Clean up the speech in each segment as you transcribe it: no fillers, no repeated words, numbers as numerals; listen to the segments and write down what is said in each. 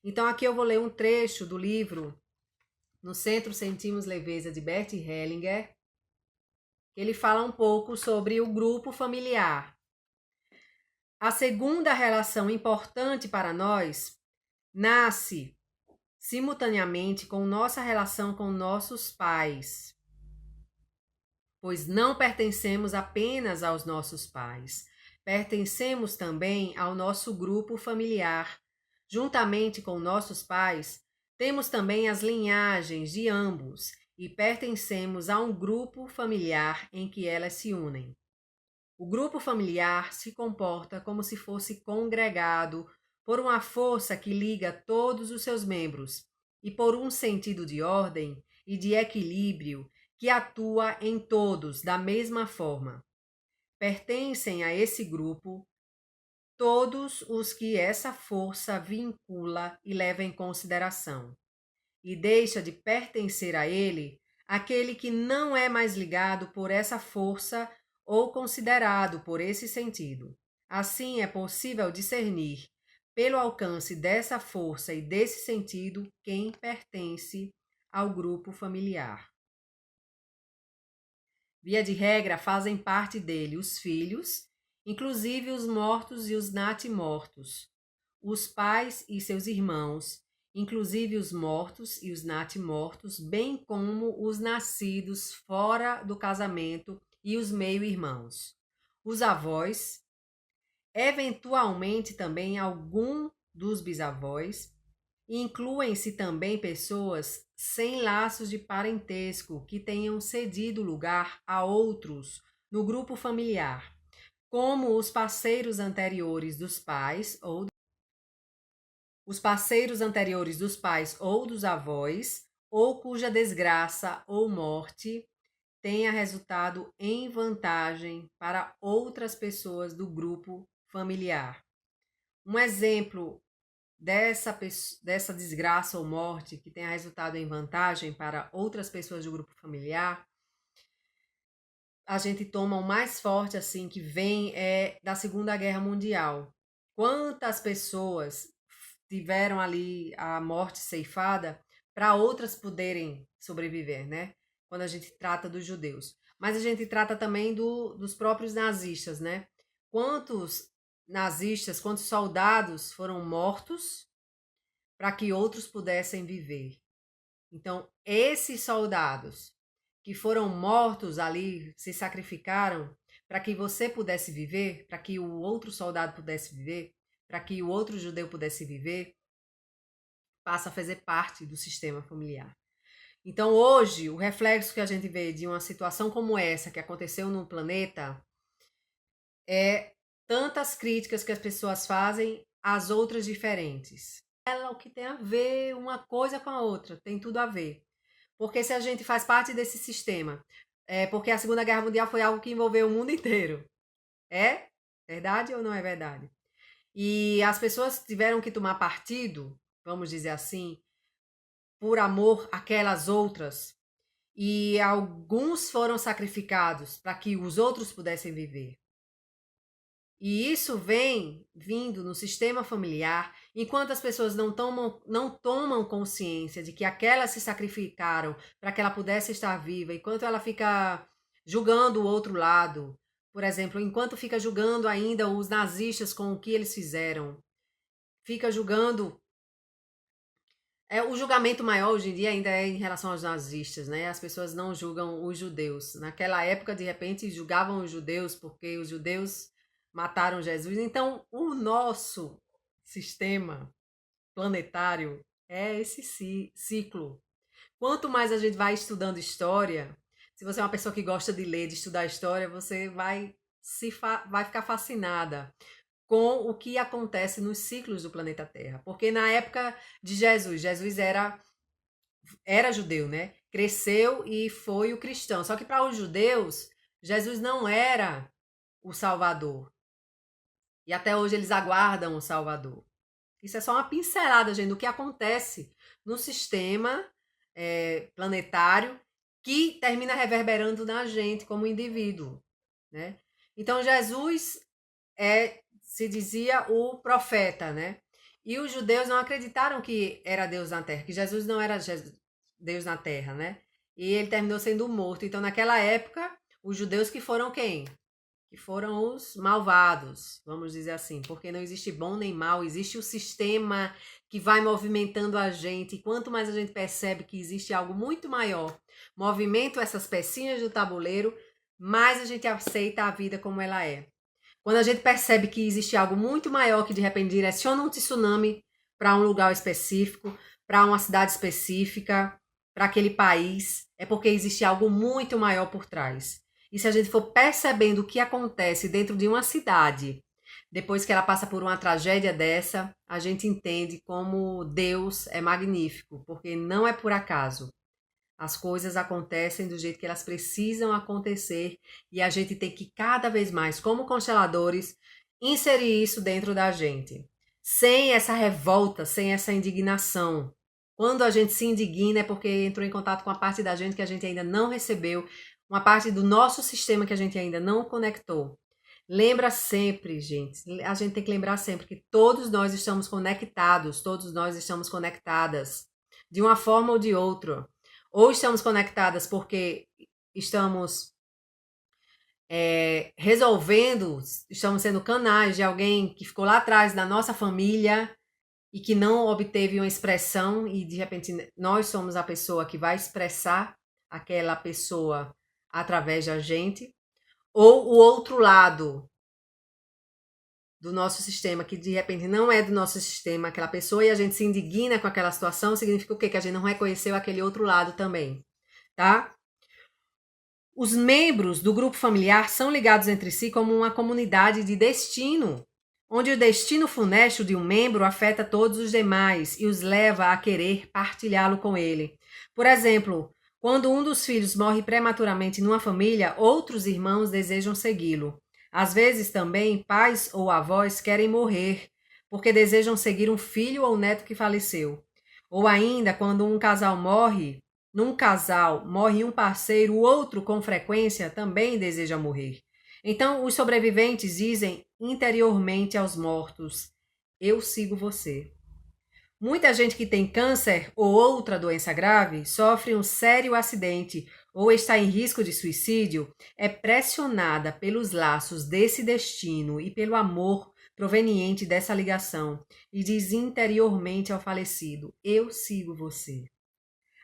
Então aqui eu vou ler um trecho do livro No Centro Sentimos Leveza, de Bert Hellinger. Ele fala um pouco sobre o grupo familiar. A segunda relação importante para nós nasce simultaneamente com nossa relação com nossos pais, pois não pertencemos apenas aos nossos pais, pertencemos também ao nosso grupo familiar. Juntamente com nossos pais, temos também as linhagens de ambos e pertencemos a um grupo familiar em que elas se unem. O grupo familiar se comporta como se fosse congregado por uma força que liga todos os seus membros e por um sentido de ordem e de equilíbrio que atua em todos da mesma forma. Pertencem a esse grupo todos os que essa força vincula e leva em consideração, e deixa de pertencer a ele aquele que não é mais ligado por essa força ou considerado por esse sentido. Assim é possível discernir, pelo alcance dessa força e desse sentido, quem pertence ao grupo familiar. Via de regra, fazem parte dele os filhos, inclusive os mortos e os natimortos, os pais e seus irmãos, inclusive os mortos e os natimortos, bem como os nascidos fora do casamento e os meio-irmãos, os avós, eventualmente também algum dos bisavós, e incluem-se também pessoas sem laços de parentesco que tenham cedido lugar a outros no grupo familiar, como os parceiros anteriores dos pais ou dos avós, ou cuja desgraça ou morte tenha resultado em vantagem para outras pessoas do grupo familiar. Um exemplo dessa desgraça ou morte que tenha resultado em vantagem para outras pessoas do grupo familiar, a gente toma o mais forte assim que vem da Segunda Guerra Mundial. Quantas pessoas tiveram ali a morte ceifada para outras poderem sobreviver, né? Quando a gente trata dos judeus. Mas a gente trata também dos próprios nazistas, né? Quantos nazistas, quantos soldados foram mortos para que outros pudessem viver. Então, esses soldados que foram mortos ali, se sacrificaram para que você pudesse viver, para que o outro soldado pudesse viver, para que o outro judeu pudesse viver, passa a fazer parte do sistema familiar. Então, hoje, o reflexo que a gente vê de uma situação como essa que aconteceu no planeta é tantas críticas que as pessoas fazem às outras diferentes. O que tem a ver uma coisa com a outra, tem tudo a ver. Porque se a gente faz parte desse sistema, porque a Segunda Guerra Mundial foi algo que envolveu o mundo inteiro. É verdade ou não é verdade? E as pessoas tiveram que tomar partido, vamos dizer assim, por amor àquelas outras. E alguns foram sacrificados para que os outros pudessem viver. E isso vem vindo no sistema familiar, enquanto as pessoas não tomam consciência de que aquelas se sacrificaram para que ela pudesse estar viva, enquanto ela fica julgando o outro lado. Por exemplo, enquanto fica julgando ainda os nazistas com o que eles fizeram, fica julgando. O julgamento maior hoje em dia ainda é em relação aos nazistas, né? As pessoas não julgam os judeus. Naquela época, de repente, julgavam os judeus porque os judeus mataram Jesus. Então, o nosso sistema planetário é esse ciclo. Quanto mais a gente vai estudando história, se você é uma pessoa que gosta de ler, de estudar história, você vai ficar fascinada com o que acontece nos ciclos do planeta Terra. Porque na época de Jesus era judeu, né? Cresceu e foi o cristão. Só que para os judeus, Jesus não era o Salvador. E até hoje eles aguardam o Salvador. Isso é só uma pincelada, gente, do que acontece no sistema planetário que termina reverberando na gente como indivíduo, né? Então, Jesus se dizia o profeta, né? E os judeus não acreditaram que era Deus na terra, que Jesus não era Deus na terra, né? E ele terminou sendo morto. Então, naquela época, os judeus que foram quem? Que foram os malvados, vamos dizer assim, porque não existe bom nem mal, existe o sistema que vai movimentando a gente, e quanto mais a gente percebe que existe algo muito maior, movimento essas pecinhas do tabuleiro, mais a gente aceita a vida como ela é. Quando a gente percebe que existe algo muito maior que de repente direciona um tsunami para um lugar específico, para uma cidade específica, para aquele país, é porque existe algo muito maior por trás. E se a gente for percebendo o que acontece dentro de uma cidade, depois que ela passa por uma tragédia dessa, a gente entende como Deus é magnífico, porque não é por acaso. As coisas acontecem do jeito que elas precisam acontecer e a gente tem que cada vez mais, como consteladores, inserir isso dentro da gente. Sem essa revolta, sem essa indignação. Quando a gente se indigna é porque entrou em contato com a parte da gente que a gente ainda não recebeu, uma parte do nosso sistema que a gente ainda não conectou. Lembra sempre, gente, a gente tem que lembrar sempre que todos nós estamos conectados, todos nós estamos conectadas, de uma forma ou de outra. Ou estamos conectadas porque estamos resolvendo, estamos sendo canais de alguém que ficou lá atrás da nossa família e que não obteve uma expressão e de repente nós somos a pessoa que vai expressar aquela pessoa através da gente. Ou o outro lado do nosso sistema, que de repente não é do nosso sistema, aquela pessoa, e a gente se indigna com aquela situação, significa o quê? Que a gente não reconheceu aquele outro lado também, tá? Os membros do grupo familiar são ligados entre si como uma comunidade de destino, onde o destino funesto de um membro afeta todos os demais e os leva a querer partilhá-lo com ele. Por exemplo, quando um dos filhos morre prematuramente numa família, outros irmãos desejam segui-lo. Às vezes também pais ou avós querem morrer, porque desejam seguir um filho ou neto que faleceu. Ou ainda, quando um casal morre, num casal morre um parceiro, o outro com frequência também deseja morrer. Então, os sobreviventes dizem interiormente aos mortos: eu sigo você. Muita gente que tem câncer ou outra doença grave sofre um sério acidente ou está em risco de suicídio, é pressionada pelos laços desse destino e pelo amor proveniente dessa ligação e diz interiormente ao falecido: eu sigo você.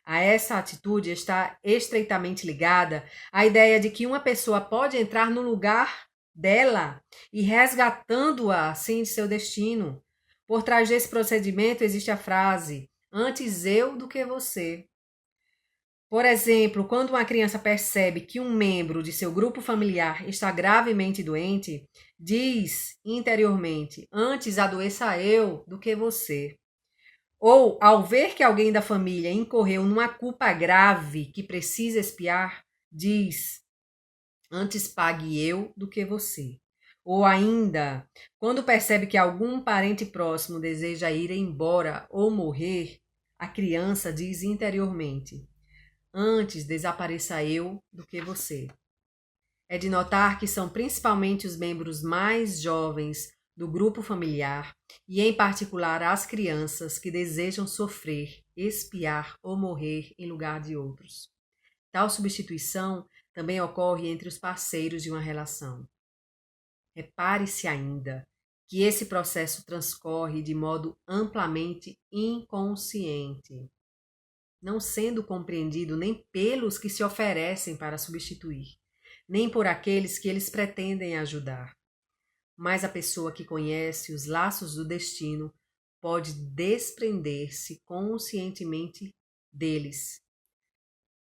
A essa atitude está estreitamente ligada a ideia de que uma pessoa pode entrar no lugar dela e resgatando-a assim de seu destino. Por trás desse procedimento existe a frase: antes eu do que você. Por exemplo, quando uma criança percebe que um membro de seu grupo familiar está gravemente doente, diz interiormente: antes adoeça eu do que você. Ou, ao ver que alguém da família incorreu numa culpa grave que precisa expiar, diz: antes pague eu do que você. Ou ainda, quando percebe que algum parente próximo deseja ir embora ou morrer, a criança diz interiormente: antes desapareça eu do que você. É de notar que são principalmente os membros mais jovens do grupo familiar, e em particular as crianças, que desejam sofrer, expiar ou morrer em lugar de outros. Tal substituição também ocorre entre os parceiros de uma relação. Repare-se ainda que esse processo transcorre de modo amplamente inconsciente, não sendo compreendido nem pelos que se oferecem para substituir, nem por aqueles que eles pretendem ajudar. Mas a pessoa que conhece os laços do destino pode desprender-se conscientemente deles.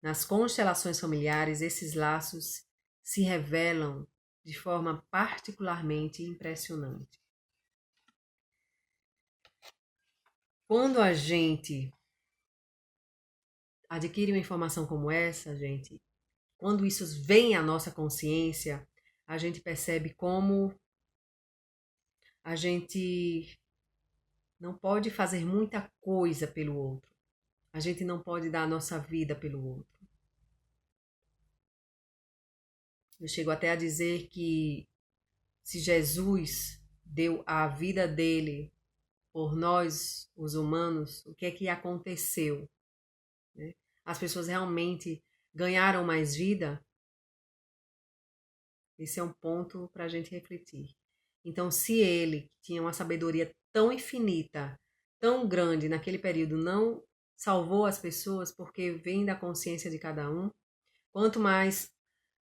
Nas constelações familiares, esses laços se revelam de forma particularmente impressionante. Quando a gente adquire uma informação como essa, gente, quando isso vem à nossa consciência, a gente percebe como a gente não pode fazer muita coisa pelo outro. A gente não pode dar a nossa vida pelo outro. Eu chego até a dizer que se Jesus deu a vida dele por nós, os humanos, o que é que aconteceu, né? As pessoas realmente ganharam mais vida? Esse é um ponto para a gente refletir. Então, se ele, que tinha uma sabedoria tão infinita, tão grande naquele período, não salvou as pessoas porque vem da consciência de cada um, quanto mais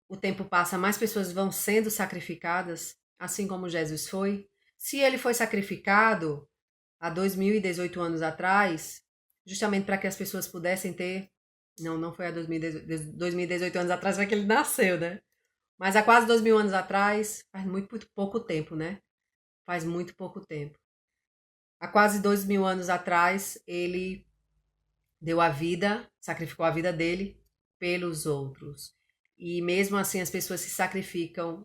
o tempo passa, mais pessoas vão sendo sacrificadas, assim como Jesus foi. Se ele foi sacrificado há 2018 anos atrás, justamente para que as pessoas pudessem ter. Não, não foi há 2018 anos atrás, foi que ele nasceu, né? Mas há quase 2000 anos atrás, faz muito pouco tempo, né? Faz muito pouco tempo. Há quase 2000 anos atrás, ele deu a vida, sacrificou a vida dele pelos outros. E mesmo assim as pessoas se sacrificam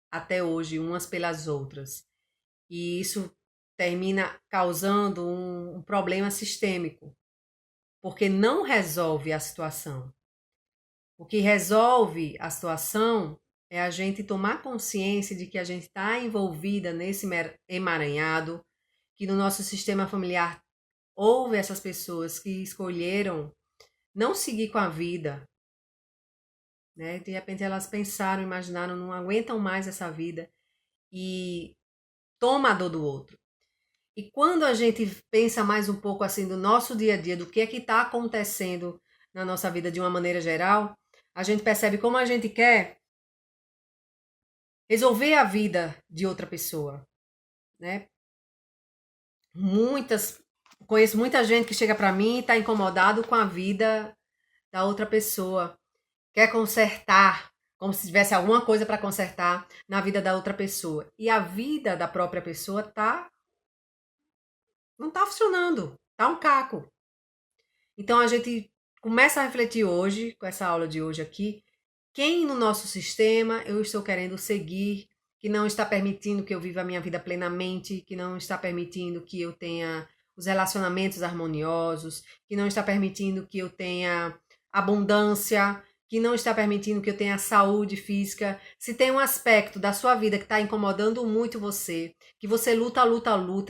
até hoje umas pelas outras. E isso termina causando um problema sistêmico, porque não resolve a situação. O que resolve a situação é a gente tomar consciência de que a gente está envolvida nesse emaranhado, que no nosso sistema familiar houve essas pessoas que escolheram não seguir com a vida, né? De repente elas pensaram, imaginaram, não aguentam mais essa vida e toma a dor do outro. E quando a gente pensa mais um pouco assim do nosso dia a dia, do que é que está acontecendo na nossa vida de uma maneira geral, a gente percebe como a gente quer resolver a vida de outra pessoa, né? Conheço muita gente que chega para mim e está incomodado com a vida da outra pessoa, quer consertar, como se tivesse alguma coisa para consertar na vida da outra pessoa. E a vida da própria pessoa não tá funcionando, tá um caco. Então a gente começa a refletir hoje, com essa aula de hoje aqui, quem no nosso sistema eu estou querendo seguir, que não está permitindo que eu viva a minha vida plenamente, que não está permitindo que eu tenha os relacionamentos harmoniosos, que não está permitindo que eu tenha abundância, que não está permitindo que eu tenha saúde física. Se tem um aspecto da sua vida que está incomodando muito você, que você luta,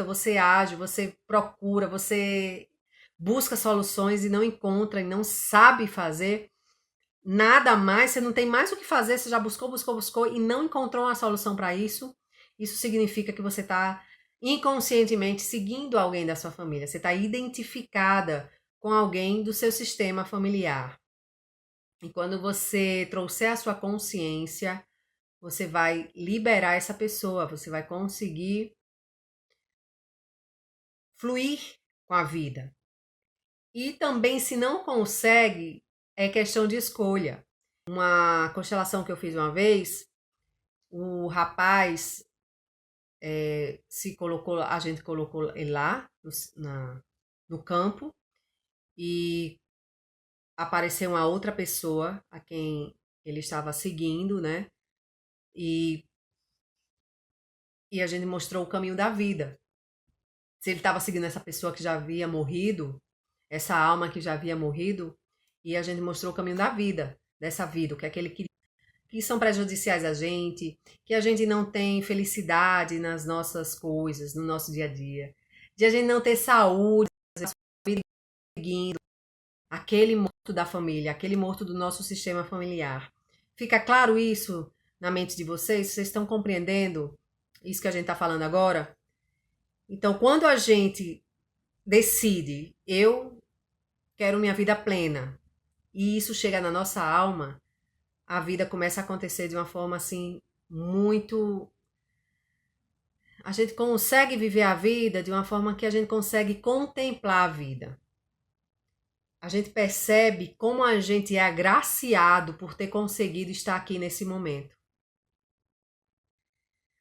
você age, você procura, você busca soluções e não encontra e não sabe fazer nada mais, você não tem mais o que fazer, você já buscou e não encontrou uma solução para isso, isso significa que você está inconscientemente seguindo alguém da sua família, você está identificada com alguém do seu sistema familiar. E quando você trouxer a sua consciência, você vai liberar essa pessoa, você vai conseguir fluir com a vida. E também, se não consegue, é questão de escolha. Uma constelação que eu fiz uma vez, o rapaz a gente colocou ele lá no campo e apareceu uma outra pessoa a quem ele estava seguindo, né? E, e a gente mostrou o caminho da vida. Se ele estava seguindo essa pessoa que já havia morrido, essa alma que já havia morrido, e a gente mostrou o caminho da vida, dessa vida, o que é que ele queria, que são prejudiciais a gente, que a gente não tem felicidade nas nossas coisas, no nosso dia a dia, de a gente não ter saúde, seguindo aquele morto da família, aquele morto do nosso sistema familiar. Fica claro isso na mente de vocês? Vocês estão compreendendo isso que a gente está falando agora? Então, quando a gente decide, eu quero minha vida plena, e isso chega na nossa alma, a vida começa a acontecer de uma forma assim muito. A gente consegue viver a vida de uma forma que a gente consegue contemplar a vida. A gente percebe como a gente é agraciado por ter conseguido estar aqui nesse momento.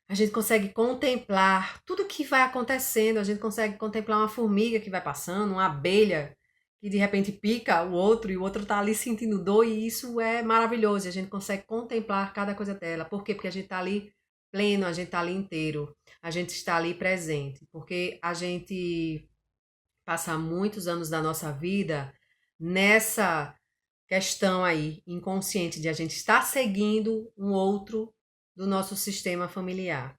A gente consegue contemplar tudo que vai acontecendo, a gente consegue contemplar uma formiga que vai passando, uma abelha que de repente pica o outro e o outro tá ali sentindo dor, e isso é maravilhoso, a gente consegue contemplar cada coisa dela. Por quê? Porque a gente tá ali pleno, a gente tá ali inteiro, a gente está ali presente, porque a gente passa muitos anos da nossa vida nessa questão aí inconsciente de a gente estar seguindo um outro do nosso sistema familiar.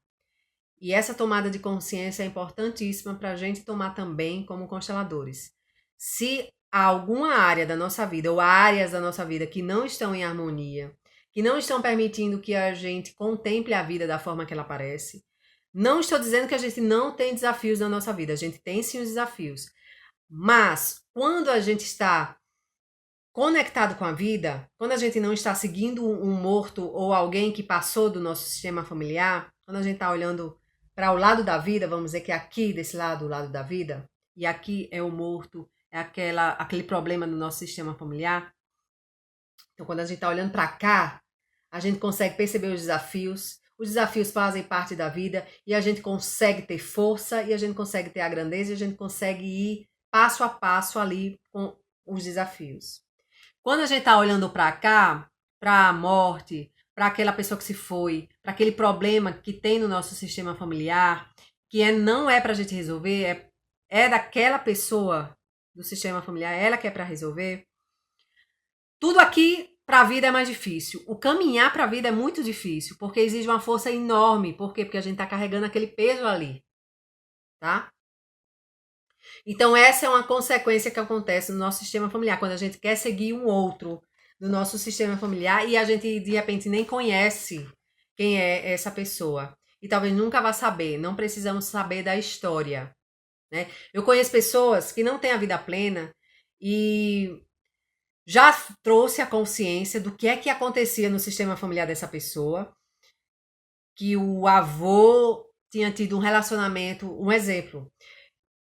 E essa tomada de consciência é importantíssima para a gente tomar também como consteladores. Se há alguma área da nossa vida ou áreas da nossa vida que não estão em harmonia, que não estão permitindo que a gente contemple a vida da forma que ela aparece, não estou dizendo que a gente não tem desafios na nossa vida, a gente tem sim os desafios. Mas quando a gente está conectado com a vida, quando a gente não está seguindo um morto ou alguém que passou do nosso sistema familiar, quando a gente está olhando para o lado da vida, vamos dizer que é aqui desse lado, o lado da vida, e aqui é o morto, é aquele problema do nosso sistema familiar. Então, quando a gente está olhando para cá, a gente consegue perceber os desafios fazem parte da vida e a gente consegue ter força e a gente consegue ter a grandeza e a gente consegue ir passo a passo ali com os desafios. Quando a gente está olhando para cá, para a morte, para aquela pessoa que se foi, para aquele problema que tem no nosso sistema familiar, que não é para a gente resolver, é daquela pessoa do sistema familiar, ela que é para resolver. Tudo aqui para a vida é mais difícil. O caminhar para a vida é muito difícil, porque exige uma força enorme. Por quê? Porque a gente está carregando aquele peso ali, tá? Então, essa é uma consequência que acontece no nosso sistema familiar, quando a gente quer seguir um outro do nosso sistema familiar e a gente, de repente, nem conhece quem é essa pessoa. E talvez nunca vá saber, não precisamos saber da história, né? Eu conheço pessoas que não têm a vida plena e já trouxe a consciência do que é que acontecia no sistema familiar dessa pessoa, que o avô tinha tido um relacionamento, um exemplo,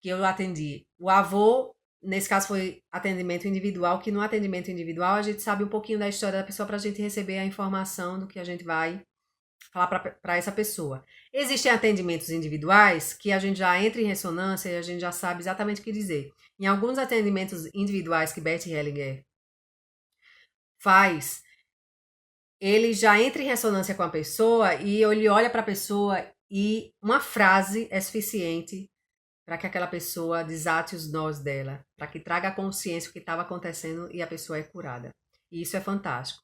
que eu atendi. O avô, nesse caso foi atendimento individual, que no atendimento individual a gente sabe um pouquinho da história da pessoa para a gente receber a informação do que a gente vai falar para essa pessoa. Existem atendimentos individuais que a gente já entra em ressonância e a gente já sabe exatamente o que dizer. Em alguns atendimentos individuais que Bert Hellinger faz, ele já entra em ressonância com a pessoa e ele olha para a pessoa e uma frase é suficiente para que aquela pessoa desate os nós dela, para que traga a consciência do que estava acontecendo e a pessoa é curada. E isso é fantástico.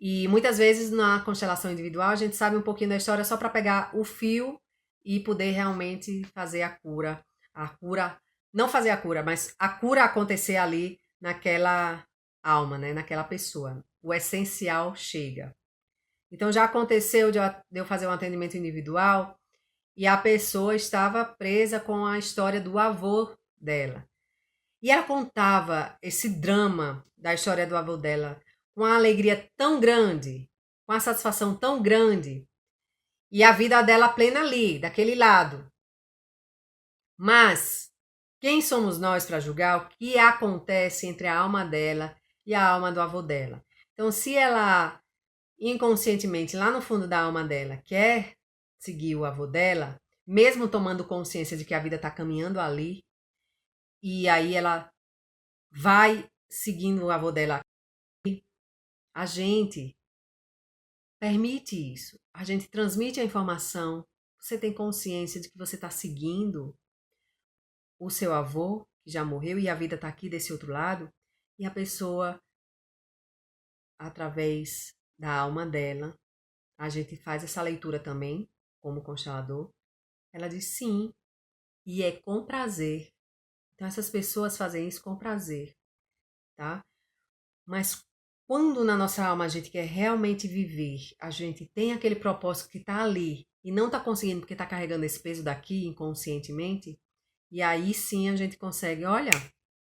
E muitas vezes na constelação individual a gente sabe um pouquinho da história só para pegar o fio e poder realmente fazer a cura. A cura, não fazer a cura, mas a cura acontecer ali naquela alma, né? Naquela pessoa. O essencial chega. Então já aconteceu de eu fazer um atendimento individual e a pessoa estava presa com a história do avô dela. E ela contava esse drama da história do avô dela com uma alegria tão grande, com uma satisfação tão grande, e a vida dela plena ali, daquele lado. Mas quem somos nós para julgar o que acontece entre a alma dela e a alma do avô dela? Então, se ela inconscientemente, lá no fundo da alma dela, quer seguir o avô dela, mesmo tomando consciência de que a vida está caminhando ali, e aí ela vai seguindo o avô dela, a gente permite isso, a gente transmite a informação, você tem consciência de que você está seguindo o seu avô, que já morreu, e a vida está aqui desse outro lado, e a pessoa, através da alma dela, a gente faz essa leitura também, como constelador, ela diz sim, e é com prazer. Então essas pessoas fazem isso com prazer, tá? Mas quando na nossa alma a gente quer realmente viver, a gente tem aquele propósito que está ali e não está conseguindo porque está carregando esse peso daqui inconscientemente, e aí sim a gente consegue, olha,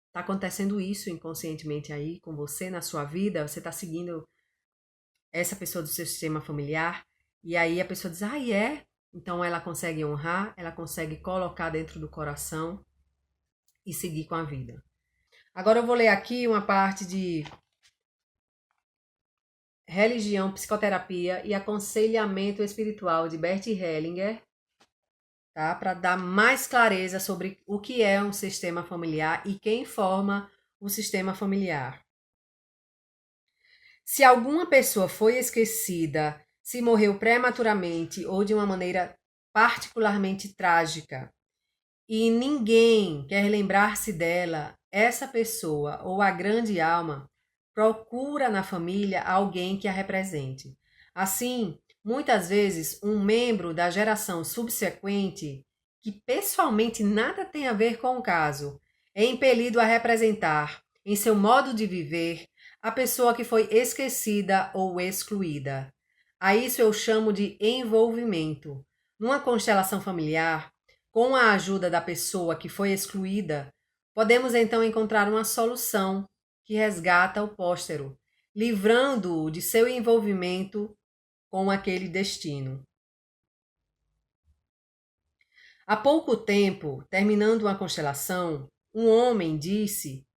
está acontecendo isso inconscientemente aí com você na sua vida, você está seguindo essa pessoa do seu sistema familiar, e aí a pessoa diz, é? Então ela consegue honrar, ela consegue colocar dentro do coração e seguir com a vida. Agora eu vou ler aqui uma parte de Religião, Psicoterapia e Aconselhamento Espiritual de Bert Hellinger, tá? Para dar mais clareza sobre o que é um sistema familiar e quem forma o sistema familiar. Se alguma pessoa foi esquecida, se morreu prematuramente ou de uma maneira particularmente trágica, e ninguém quer lembrar-se dela, essa pessoa ou a grande alma procura na família alguém que a represente. Assim, Muitas vezes, um membro da geração subsequente, que pessoalmente nada tem a ver com o caso, é impelido a representar, em seu modo de viver, a pessoa que foi esquecida ou excluída. A isso eu chamo de envolvimento. Numa constelação familiar, com a ajuda da pessoa que foi excluída, podemos então encontrar uma solução que resgata o póstero, livrando-o de seu envolvimento com aquele destino. Há pouco tempo, terminando uma constelação, um homem disse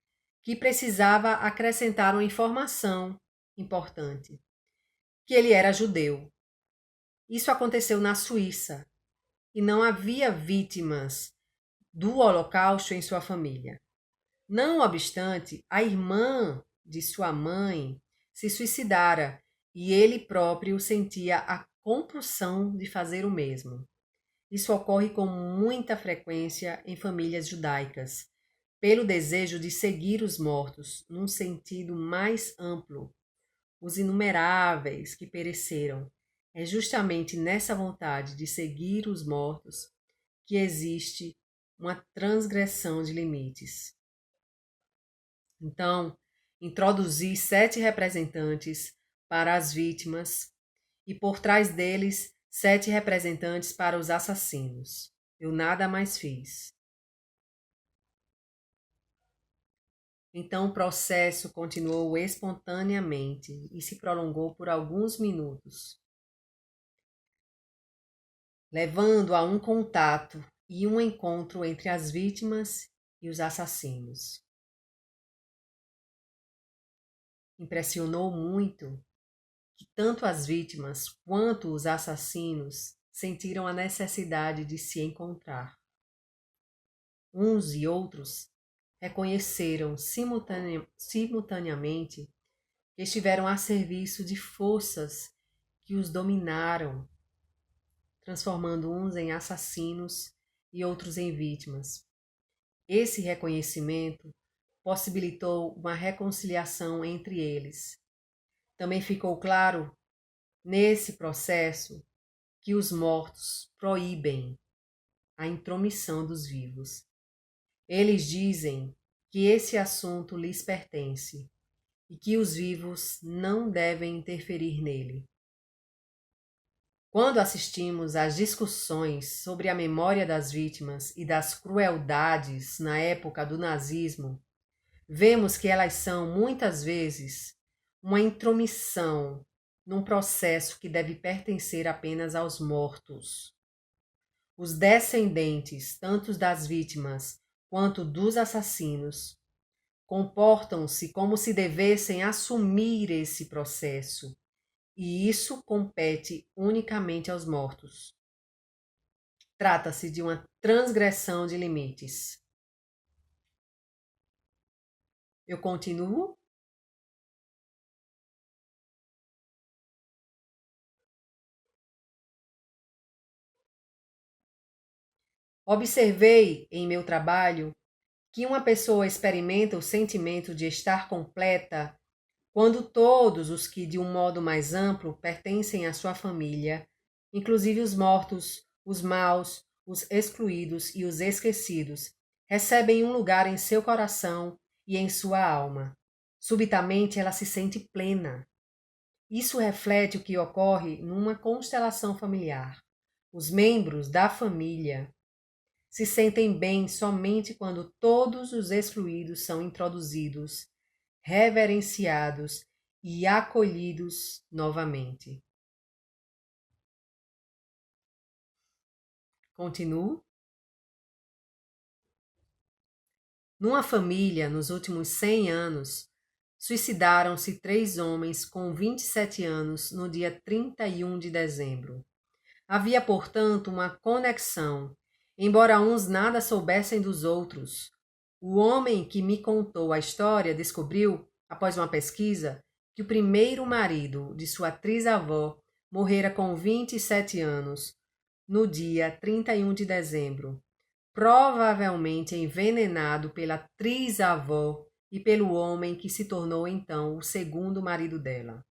que precisava acrescentar uma informação importante, que ele era judeu. Isso aconteceu na Suíça e não havia vítimas do Holocausto em sua família. Não obstante, a irmã de sua mãe se suicidara e ele próprio sentia a compulsão de fazer o mesmo. Isso ocorre com muita frequência em famílias judaicas, pelo desejo de seguir os mortos num sentido mais amplo, os inumeráveis que pereceram. É justamente nessa vontade de seguir os mortos que existe uma transgressão de limites. Então, introduzi 7 representantes para as vítimas e por trás deles 7 representantes para os assassinos. Eu nada mais fiz. Então o processo continuou espontaneamente e se prolongou por alguns minutos, levando a um contato e um encontro entre as vítimas e os assassinos. Impressionou muito que tanto as vítimas quanto os assassinos sentiram a necessidade de se encontrar. Uns e outros reconheceram simultaneamente que estiveram a serviço de forças que os dominaram, transformando uns em assassinos e outros em vítimas. Esse reconhecimento possibilitou uma reconciliação entre eles. Também ficou claro, nesse processo, que os mortos proíbem a intromissão dos vivos. Eles dizem que esse assunto lhes pertence e que os vivos não devem interferir nele. Quando assistimos às discussões sobre a memória das vítimas e das crueldades na época do nazismo, vemos que elas são, muitas vezes, uma intromissão num processo que deve pertencer apenas aos mortos. Os descendentes, tanto das vítimas quanto dos assassinos, comportam-se como se devessem assumir esse processo, e isso compete unicamente aos mortos. Trata-se de uma transgressão de limites. Eu continuo? Observei em meu trabalho que uma pessoa experimenta o sentimento de estar completa quando todos os que, de um modo mais amplo, pertencem à sua família, inclusive os mortos, os maus, os excluídos e os esquecidos, recebem um lugar em seu coração e em sua alma. Subitamente ela se sente plena. Isso reflete o que ocorre numa constelação familiar. Os membros da família se sentem bem somente quando todos os excluídos são introduzidos, reverenciados e acolhidos novamente. Continuo. Numa família, nos últimos 100 anos, suicidaram-se 3 homens com 27 anos no dia 31 de dezembro. Havia, portanto, uma conexão, embora uns nada soubessem dos outros. O homem que me contou a história descobriu, após uma pesquisa, que o primeiro marido de sua atriz-avó morrera com 27 anos, no dia 31 de dezembro, provavelmente envenenado pela atriz-avó e pelo homem que se tornou então o segundo marido dela.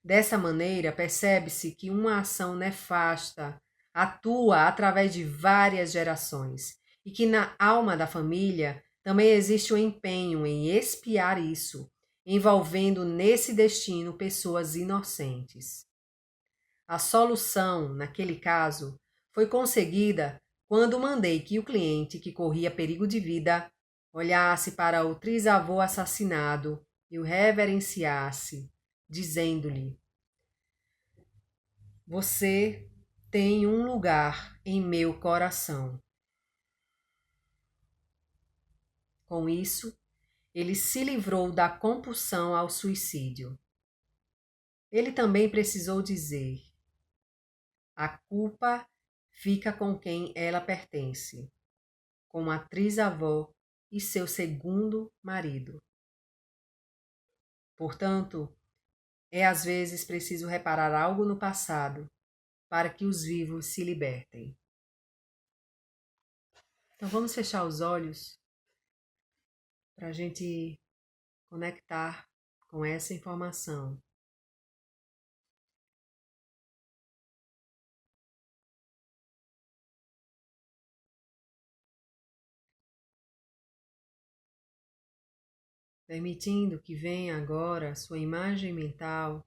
Dessa maneira, percebe-se que uma ação nefasta atua através de várias gerações e que na alma da família também existe o empenho em expiar isso, envolvendo nesse destino pessoas inocentes. A solução, naquele caso, foi conseguida quando mandei que o cliente, que corria perigo de vida, olhasse para o trisavô assassinado e o reverenciasse, dizendo-lhe: Você tem um lugar em meu coração. Com isso, ele se livrou da compulsão ao suicídio. Ele também precisou dizer: a culpa fica com quem ela pertence, com a trisavó e seu segundo marido. Portanto, é às vezes preciso reparar algo no passado para que os vivos se libertem. Então vamos fechar os olhos para a gente conectar com essa informação. Permitindo que venha agora a sua imagem mental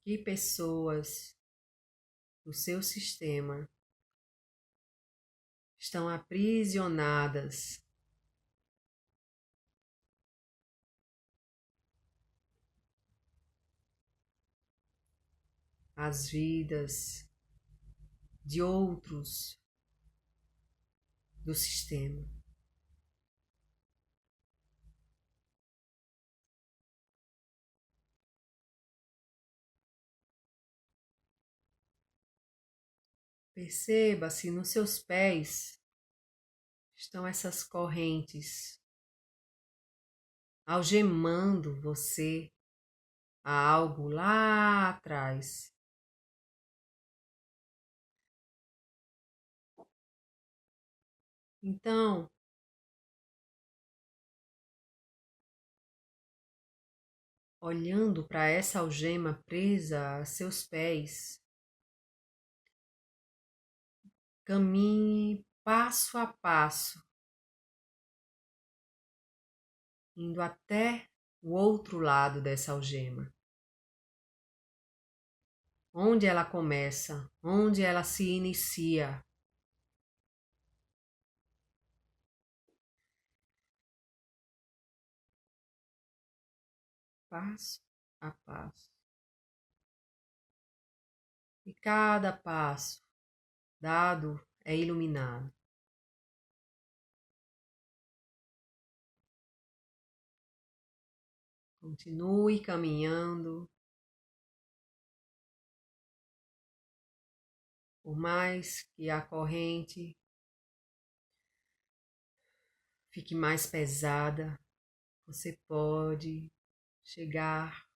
que pessoas do seu sistema estão aprisionadas às vidas de outros do sistema. Perceba se nos seus pés estão essas correntes algemando você a algo lá atrás. Então, olhando para essa algema presa a seus pés, caminhe passo a passo, indo até o outro lado dessa algema. Onde ela começa, onde ela se inicia. Passo a passo. E cada passo dado é iluminado. Continue caminhando. Por mais que a corrente fique mais pesada, você pode chegar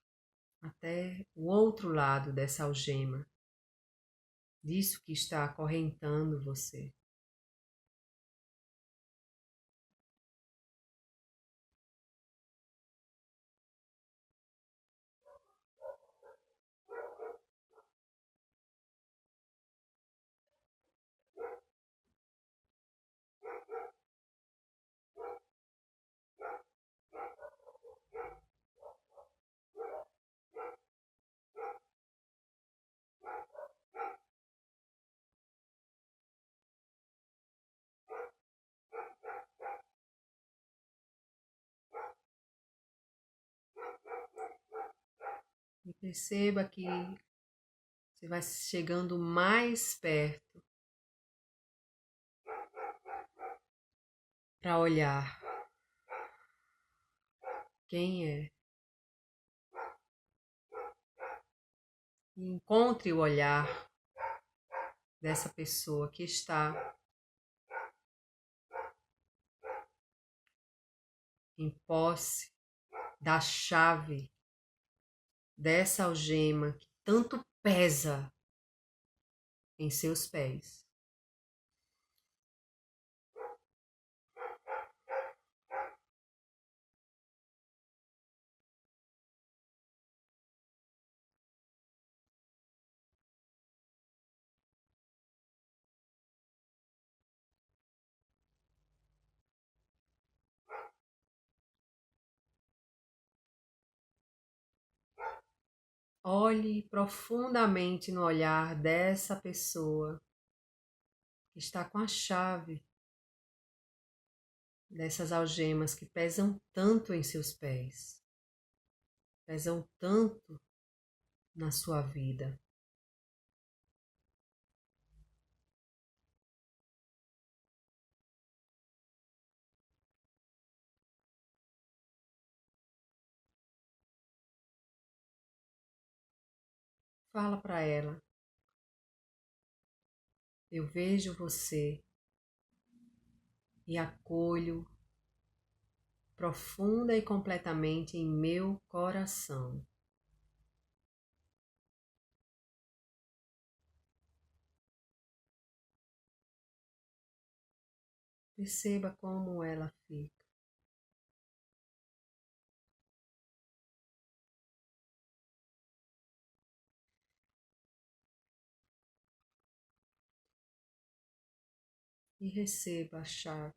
até o outro lado dessa algema, disso que está acorrentando você. E perceba que você vai chegando mais perto para olhar quem é. E encontre o olhar dessa pessoa que está em posse da chave dessa algema que tanto pesa em seus pés. Olhe profundamente no olhar dessa pessoa que está com a chave dessas algemas que pesam tanto em seus pés, pesam tanto na sua vida. Fala para ela: eu vejo você e acolho profunda e completamente em meu coração. Perceba como ela fica. E receba a chave.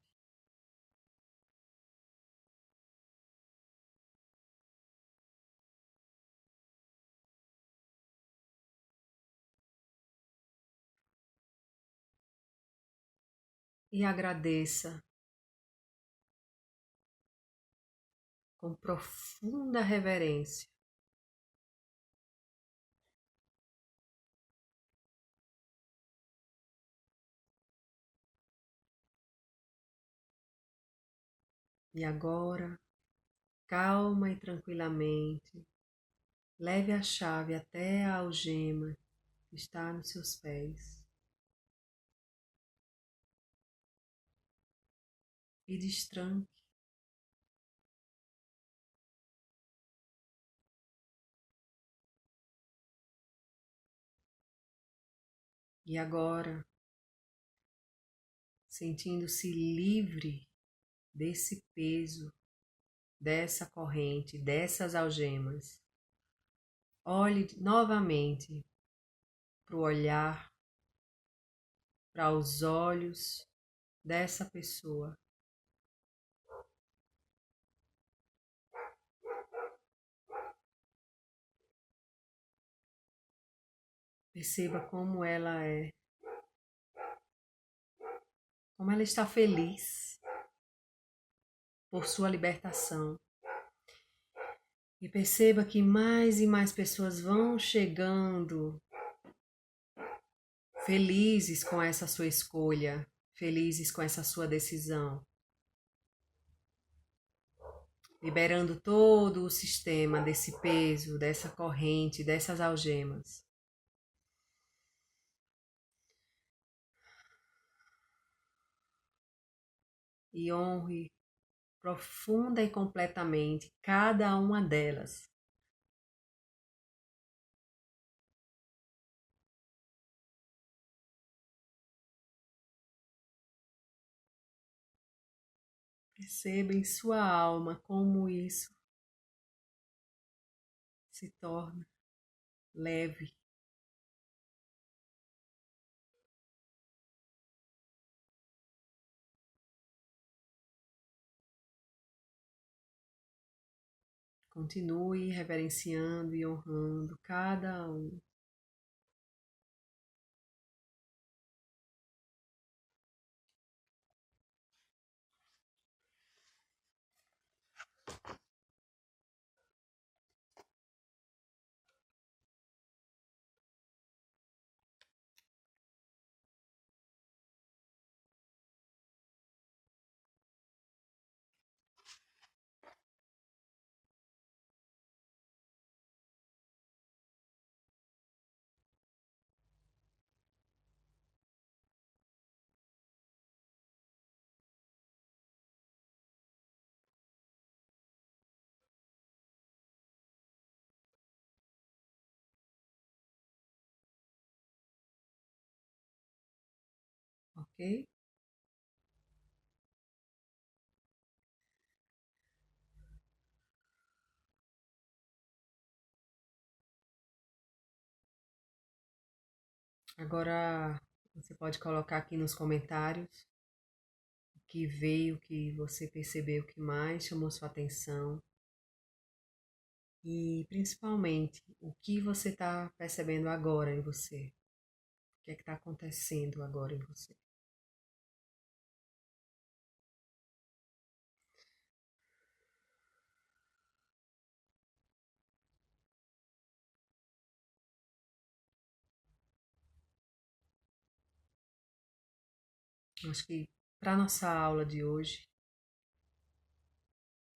E agradeça com profunda reverência e agora, calma e tranquilamente, leve a chave até a algema que está nos seus pés e destranque. E agora, sentindo-se livre desse peso, dessa corrente, dessas algemas, olhe novamente para o olhar, para os olhos dessa pessoa. Perceba como ela é, como ela está feliz por sua libertação. E perceba que mais e mais pessoas vão chegando felizes com essa sua escolha, felizes com essa sua decisão, liberando todo o sistema desse peso, dessa corrente, dessas algemas. E honre profunda e completamente cada uma delas. Perceba em sua alma como isso se torna leve. Continue reverenciando e honrando cada um. Ok? Agora você pode colocar aqui nos comentários o que veio, o que você percebeu que mais chamou sua atenção E principalmente, o que você está percebendo agora em você? O que é que está acontecendo agora em você? Acho que para nossa aula de hoje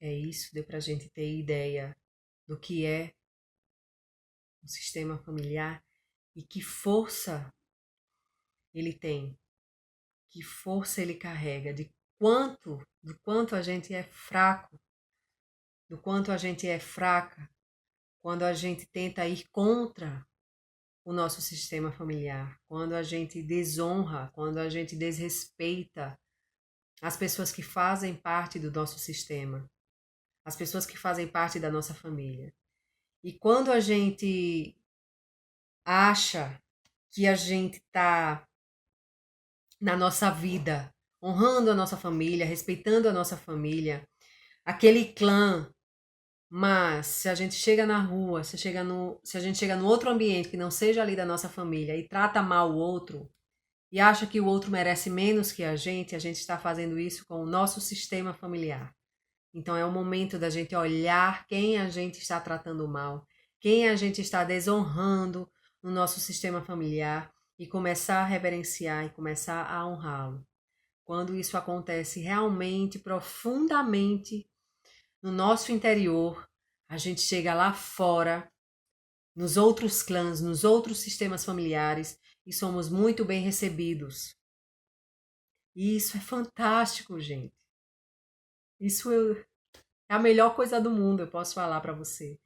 é isso, deu para a gente ter ideia do que é o sistema familiar e que força ele tem, que força ele carrega, do quanto a gente é fraco, do quanto a gente é fraca quando a gente tenta ir contra o nosso sistema familiar, quando a gente desonra, quando a gente desrespeita as pessoas que fazem parte do nosso sistema, as pessoas que fazem parte da nossa família. E quando a gente acha que a gente está na nossa vida, honrando a nossa família, respeitando a nossa família, aquele clã, mas se a gente chega na rua, se a gente chega no outro ambiente que não seja ali da nossa família e trata mal o outro e acha que o outro merece menos que a gente está fazendo isso com o nosso sistema familiar. Então é o momento da gente olhar quem a gente está tratando mal, quem a gente está desonrando no nosso sistema familiar e começar a reverenciar e começar a honrá-lo. Quando isso acontece realmente, profundamente no nosso interior, a gente chega lá fora, nos outros clãs, nos outros sistemas familiares e somos muito bem recebidos. E isso é fantástico, gente. Isso é a melhor coisa do mundo, eu posso falar para você.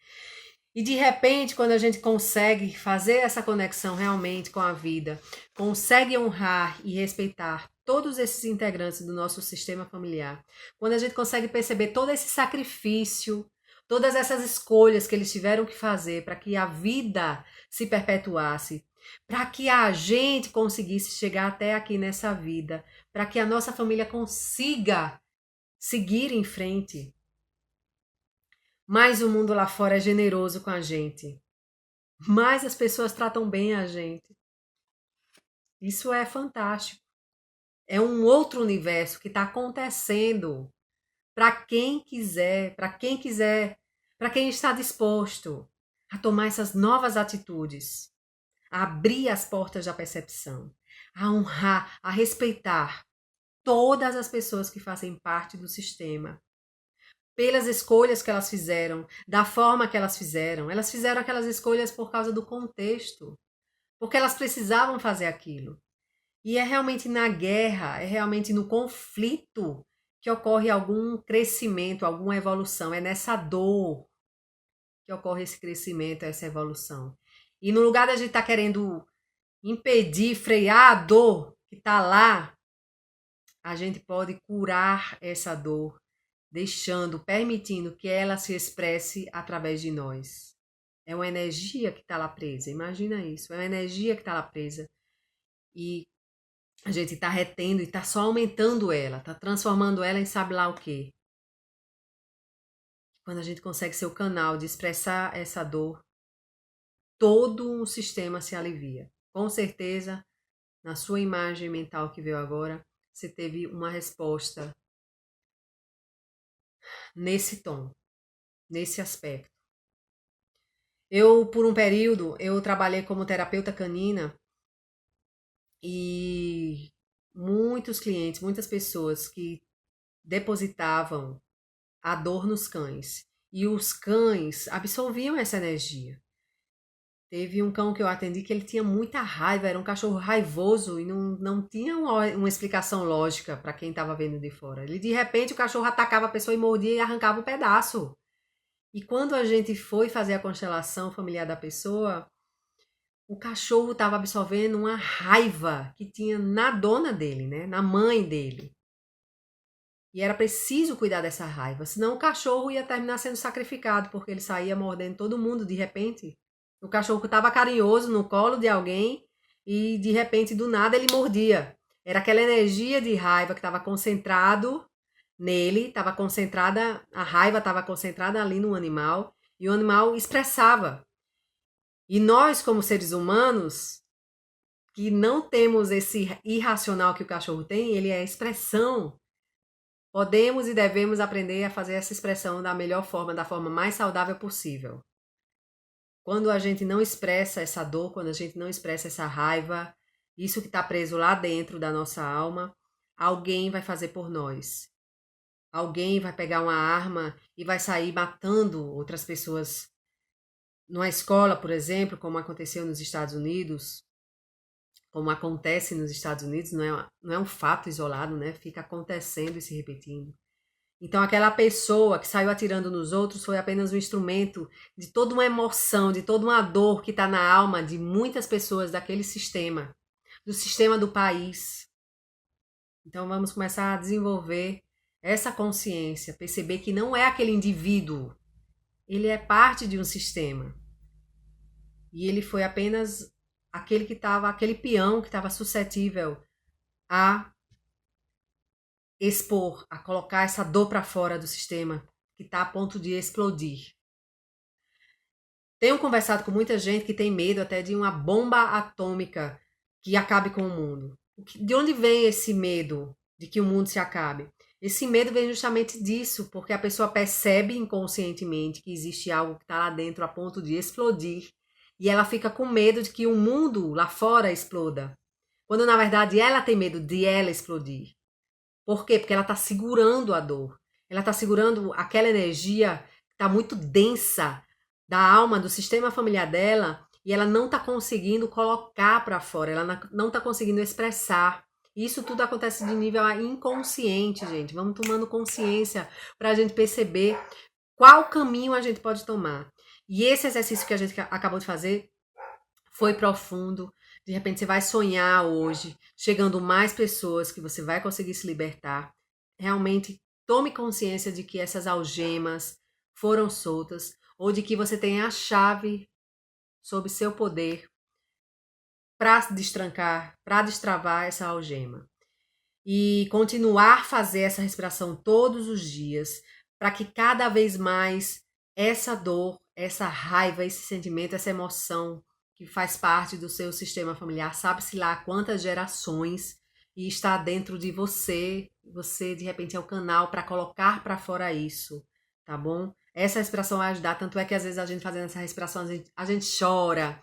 E de repente, quando a gente consegue fazer essa conexão realmente com a vida, consegue honrar e respeitar todos esses integrantes do nosso sistema familiar, quando a gente consegue perceber todo esse sacrifício, todas essas escolhas que eles tiveram que fazer para que a vida se perpetuasse, para que a gente conseguisse chegar até aqui nessa vida, para que a nossa família consiga seguir em frente. Mais o mundo lá fora é generoso com a gente. Mais as pessoas tratam bem a gente. Isso é fantástico. É um outro universo que está acontecendo para quem quiser, para quem está disposto a tomar essas novas atitudes, a abrir as portas da percepção, a honrar, a respeitar todas as pessoas que fazem parte do sistema, pelas escolhas que elas fizeram, da forma que elas fizeram. Elas fizeram aquelas escolhas por causa do contexto, porque elas precisavam fazer aquilo. E é realmente na guerra, é realmente no conflito que ocorre algum crescimento, alguma evolução. É nessa dor que ocorre esse crescimento, essa evolução. E no lugar da gente estar querendo impedir, frear a dor que está lá, a gente pode curar essa dor deixando, permitindo que ela se expresse através de nós. É uma energia que está lá presa, imagina isso, é uma energia que está lá presa e a gente está retendo e está só aumentando ela, está transformando ela em sabe lá o quê. Quando a gente consegue ser o canal de expressar essa dor, todo um sistema se alivia. Com certeza, na sua imagem mental que veio agora, você teve uma resposta nesse tom, nesse aspecto. Eu, por um período, eu trabalhei como terapeuta canina e muitos clientes, muitas pessoas que depositavam a dor nos cães e os cães absorviam essa energia. Teve um cão que eu atendi que ele tinha muita raiva, era um cachorro raivoso e não tinha uma explicação lógica para quem estava vendo de fora. Ele, de repente, o cachorro atacava a pessoa e mordia e arrancava um pedaço. E quando a gente foi fazer a constelação familiar da pessoa, o cachorro estava absorvendo uma raiva que tinha na dona dele, né? Na mãe dele. E era preciso cuidar dessa raiva, senão o cachorro ia terminar sendo sacrificado, porque ele saía mordendo todo mundo de repente. O cachorro estava carinhoso no colo de alguém e de repente, do nada, ele mordia. Era aquela energia de raiva que estava concentrado nele, estava concentrada, a raiva estava concentrada ali no animal E o animal expressava. E nós, como seres humanos, que não temos esse irracional que o cachorro tem, ele é a expressão. Podemos e devemos aprender a fazer essa expressão da melhor forma, da forma mais saudável possível. Quando a gente não expressa essa dor, quando a gente não expressa essa raiva, isso que está preso lá dentro da nossa alma, alguém vai fazer por nós. Alguém vai pegar uma arma e vai sair matando outras pessoas. Numa escola, por exemplo, como aconteceu nos Estados Unidos, como acontece nos Estados Unidos, não é um fato isolado, né? Fica acontecendo e se repetindo. Então, aquela pessoa que saiu atirando nos outros foi apenas um instrumento de toda uma emoção, de toda uma dor que está na alma de muitas pessoas daquele sistema, do sistema do país. Então, vamos começar a desenvolver essa consciência, perceber que não é aquele indivíduo, ele é parte de um sistema. E ele foi apenas aquele peão que estava suscetível a expor, a colocar essa dor para fora do sistema, que está a ponto de explodir. Tenho conversado com muita gente que tem medo até de uma bomba atômica que acabe com o mundo. De onde vem esse medo de que o mundo se acabe? Esse medo vem justamente disso, porque a pessoa percebe inconscientemente que existe algo que está lá dentro a ponto de explodir e ela fica com medo de que o mundo lá fora exploda, quando na verdade ela tem medo de ela explodir. Por quê? Porque ela está segurando a dor, ela está segurando aquela energia que está muito densa da alma, do sistema familiar dela, e ela não está conseguindo colocar para fora, ela não está conseguindo expressar. Isso tudo acontece de nível inconsciente, gente. Vamos tomando consciência para a gente perceber qual caminho a gente pode tomar. E esse exercício que a gente acabou de fazer foi profundo. De repente você vai sonhar hoje, chegando mais pessoas que você vai conseguir se libertar. Realmente tome consciência de que essas algemas foram soltas, ou de que você tem a chave sob seu poder para destrancar, para destravar essa algema. E continuar a fazer essa respiração todos os dias, para que cada vez mais essa dor, essa raiva, esse sentimento, essa emoção que faz parte do seu sistema familiar, sabe-se lá quantas gerações, e está dentro de você, você de repente é o canal para colocar para fora isso, tá bom? Essa respiração vai ajudar, tanto é que às vezes a gente fazendo essa respiração, a gente chora,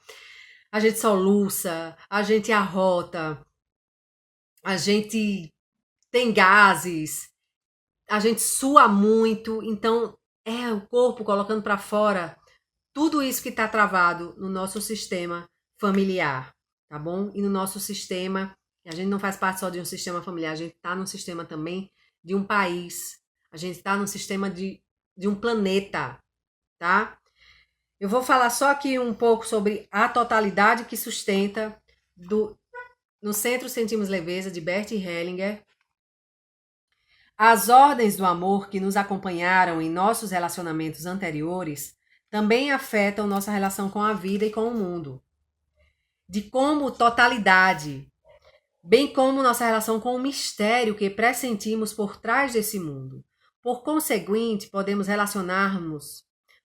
a gente soluça, a gente arrota, a gente tem gases, a gente sua muito, então é o corpo colocando para fora tudo isso que está travado no nosso sistema familiar, tá bom? E no nosso sistema, a gente não faz parte só de um sistema familiar, a gente está num sistema também de um país, a gente está num sistema de um planeta, tá? Eu vou falar só aqui um pouco sobre a totalidade que sustenta no Centro Sentimos Leveza, de Bert Hellinger. As ordens do amor que nos acompanharam em nossos relacionamentos anteriores também afetam nossa relação com a vida e com o mundo. De como totalidade, bem como nossa relação com o mistério que pressentimos por trás desse mundo. Por conseguinte, podemos relacionar-nos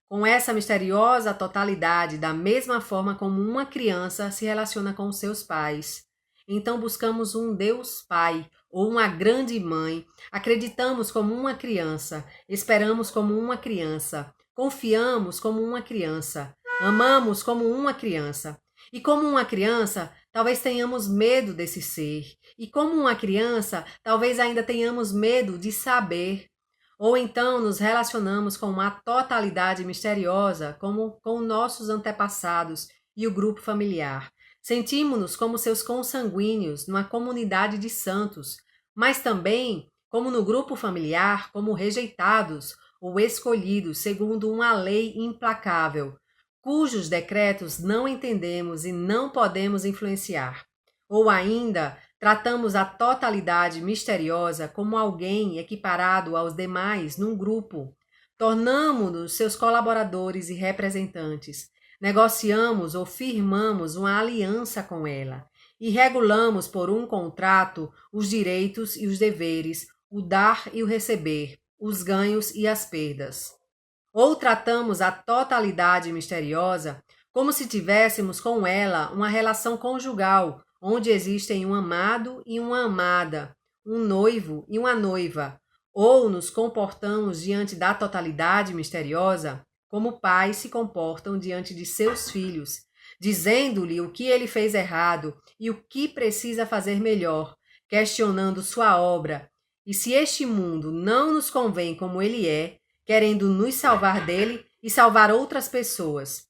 com essa misteriosa totalidade da mesma forma como uma criança se relaciona com os seus pais. Então buscamos um Deus Pai ou uma grande mãe, acreditamos como uma criança, esperamos como uma criança, confiamos como uma criança, amamos como uma criança. E como uma criança, talvez tenhamos medo desse ser. E como uma criança, talvez ainda tenhamos medo de saber. Ou então nos relacionamos com uma totalidade misteriosa, como com nossos antepassados e o grupo familiar. Sentimos-nos como seus consanguíneos numa comunidade de santos, mas também, como no grupo familiar, como rejeitados ou escolhidos segundo uma lei implacável, cujos decretos não entendemos e não podemos influenciar. Ou ainda, tratamos a totalidade misteriosa como alguém equiparado aos demais num grupo. Tornamo-nos seus colaboradores e representantes. Negociamos ou firmamos uma aliança com ela. E regulamos por um contrato os direitos e os deveres, o dar e o receber, os ganhos e as perdas. Ou tratamos a totalidade misteriosa como se tivéssemos com ela uma relação conjugal, onde existem um amado e uma amada, um noivo e uma noiva, ou nos comportamos diante da totalidade misteriosa como pais se comportam diante de seus filhos, dizendo-lhe o que ele fez errado e o que precisa fazer melhor, questionando sua obra. E se este mundo não nos convém como ele é, querendo nos salvar dele e salvar outras pessoas.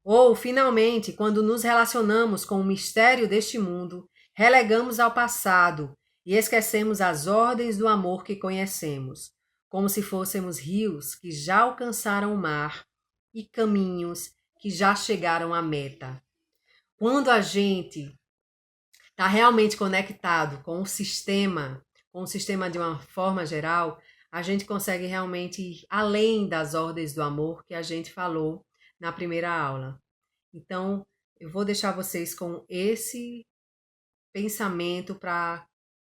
Ou, finalmente, quando nos relacionamos com o mistério deste mundo, relegamos ao passado e esquecemos as ordens do amor que conhecemos, como se fôssemos rios que já alcançaram o mar e caminhos que já chegaram à meta. Quando a gente está realmente conectado com o sistema de uma forma geral, a gente consegue realmente ir além das ordens do amor que a gente falou na primeira aula. Então, eu vou deixar vocês com esse pensamento para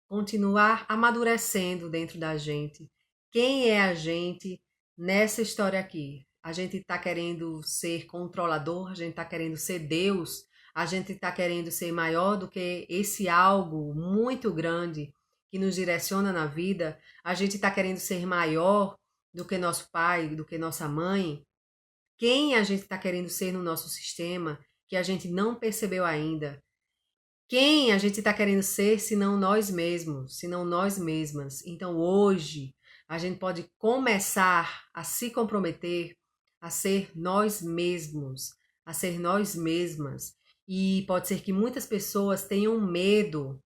continuar amadurecendo dentro da gente. Quem é a gente nessa história aqui? A gente está querendo ser controlador, a gente está querendo ser Deus, a gente está querendo ser maior do que esse algo muito grande que nos direciona na vida, a gente está querendo ser maior do que nosso pai, do que nossa mãe. Quem a gente está querendo ser no nosso sistema que a gente não percebeu ainda? Quem a gente está querendo ser se não nós mesmos, se não nós mesmas? Então hoje a gente pode começar a se comprometer a ser nós mesmos, a ser nós mesmas. E pode ser que muitas pessoas tenham medo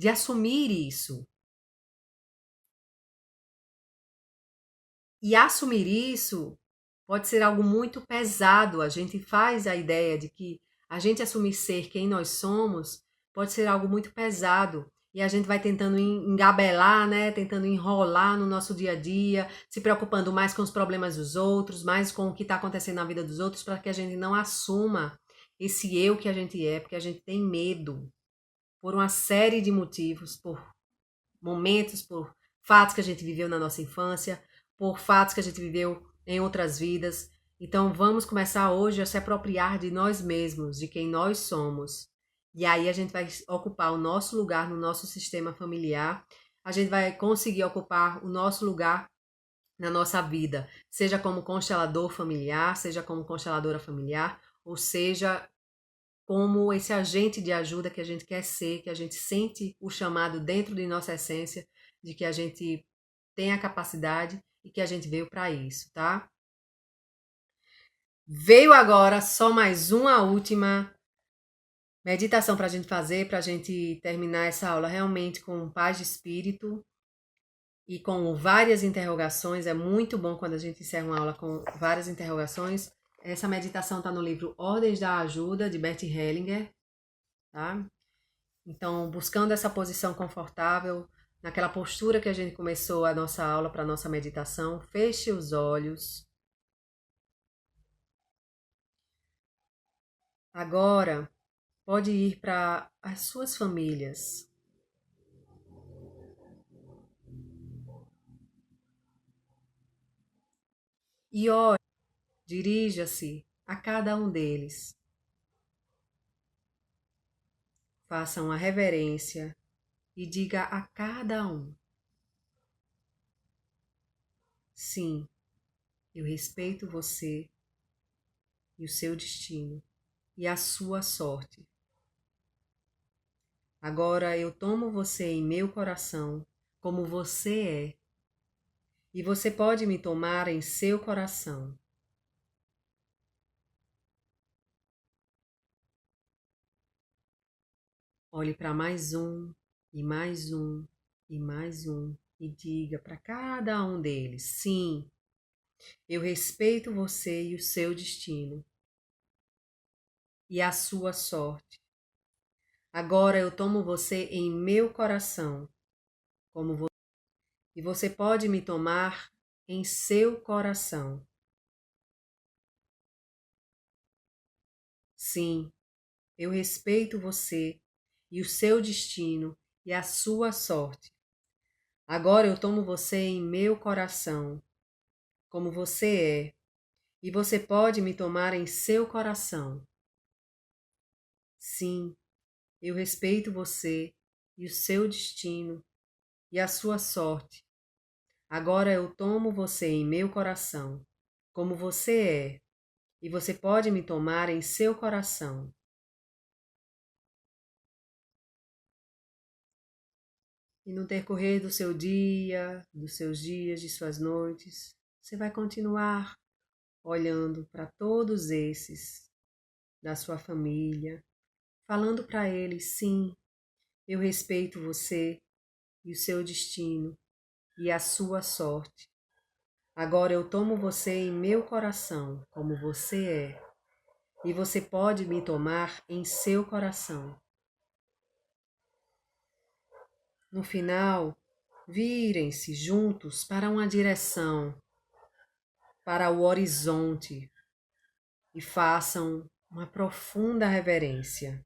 de assumir isso. E assumir isso pode ser algo muito pesado. A gente faz a ideia de que a gente assumir ser quem nós somos pode ser algo muito pesado. E a gente vai tentando engabelar, né? Tentando enrolar no nosso dia a dia, se preocupando mais com os problemas dos outros, mais com o que está acontecendo na vida dos outros, para que a gente não assuma esse eu que a gente é, porque a gente tem medo por uma série de motivos, por momentos, por fatos que a gente viveu na nossa infância, por fatos que a gente viveu em outras vidas. Então vamos começar hoje a se apropriar de nós mesmos, de quem nós somos. E aí a gente vai ocupar o nosso lugar no nosso sistema familiar. A gente vai conseguir ocupar o nosso lugar na nossa vida, seja como constelador familiar, seja como consteladora familiar, ou seja como esse agente de ajuda que a gente quer ser, que a gente sente o chamado dentro de nossa essência, de que a gente tem a capacidade e que a gente veio para isso, tá? Veio agora só mais uma última meditação para a gente fazer, para a gente terminar essa aula realmente com paz de espírito e com várias interrogações. É muito bom quando a gente encerra uma aula com várias interrogações. Essa meditação está no livro Ordens da Ajuda, de Bert Hellinger, tá? Então, buscando essa posição confortável, naquela postura que a gente começou a nossa aula para a nossa meditação, feche os olhos. Agora, pode ir para as suas famílias. E olhe, dirija-se a cada um deles. Faça uma reverência e diga a cada um: sim, eu respeito você e o seu destino e a sua sorte. Agora eu tomo você em meu coração como você é, e você pode me tomar em seu coração. Olhe para mais um, e mais um, e mais um, e diga para cada um deles: sim, eu respeito você e o seu destino e a sua sorte. Agora eu tomo você em meu coração, como você, e você pode me tomar em seu coração. Sim, eu respeito você e o seu destino e a sua sorte. Agora eu tomo você em meu coração, como você é, E você pode me tomar em seu coração. Sim, eu respeito você e o seu destino e a sua sorte. Agora eu tomo você em meu coração, como você é, e você pode me tomar em seu coração. E no decorrer do seu dia, dos seus dias, de suas noites, você vai continuar olhando para todos esses da sua família, falando para eles: sim, eu respeito você e o seu destino e a sua sorte. Agora eu tomo você em meu coração, como você é, e você pode me tomar em seu coração. No final, virem-se juntos para uma direção, para o horizonte, e façam uma profunda reverência.